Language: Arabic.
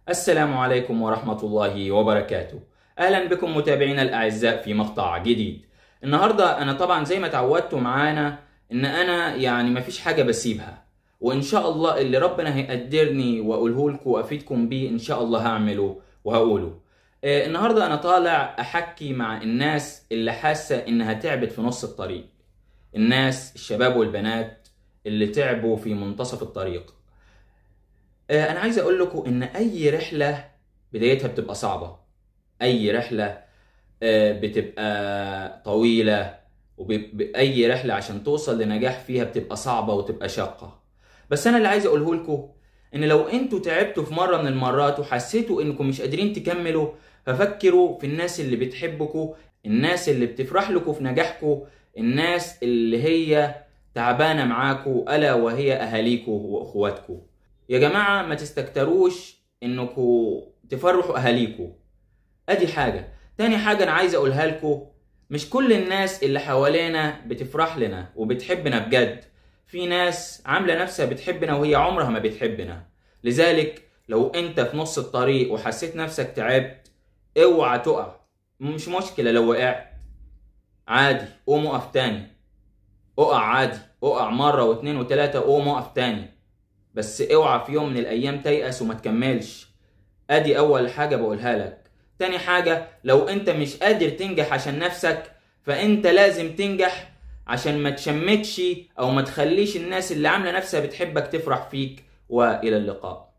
السلام عليكم ورحمة الله وبركاته. أهلا بكم متابعينا الأعزاء في مقطع جديد. النهاردة أنا طبعا زي ما تعودتوا معانا إن أنا مفيش حاجة بسيبها، وإن شاء الله اللي ربنا هيقدرني وأقوله لكم وأفيدكم بيه إن شاء الله هعمله وهقوله. النهاردة أنا طالع أحكي مع الناس اللي حاسة إنها تعبت في نص الطريق، الناس الشباب والبنات اللي تعبوا في منتصف الطريق. أنا عايز أقول لكم إن أي رحلة بدايتها بتبقى صعبة، أي رحلة بتبقى طويلة، وأي رحلة عشان توصل لنجاح فيها بتبقى صعبة وتبقى شاقة. بس أنا اللي عايز أقوله لكم إن لو أنتوا تعبتوا في مرة من المرات وحسيتوا إنكم مش قادرين تكملوا، ففكروا في الناس اللي بتحبكم، الناس اللي بتفرح لكم في نجاحكم، الناس اللي هي تعبانة معاكم، ألا وهي أهاليكم وأخواتكم. يا جماعة ما تستكتروش انكم تفرحوا اهاليكم، ادي حاجة. تاني حاجة انا عايز اقولها لكم، مش كل الناس اللي حوالينا بتفرح لنا وبتحبنا بجد، في ناس عاملة نفسها بتحبنا وهي عمرها ما بتحبنا. لذلك لو انت في نص الطريق وحسيت نفسك تعبت، اوعى تقع. مش مشكلة لو وقعت، عادي، قوم اقف تاني. اقع عادي، اقع مرة واتنين وتلاتة، قوم اقف تاني، بس اوعى في يوم من الايام تيأس وما تكملش. ادي اول حاجة بقولها لك. تاني حاجة، لو انت مش قادر تنجح عشان نفسك، فانت لازم تنجح عشان ما تشمتش او ما تخليش الناس اللي عاملة نفسها بتحبك تفرح فيك. والى اللقاء.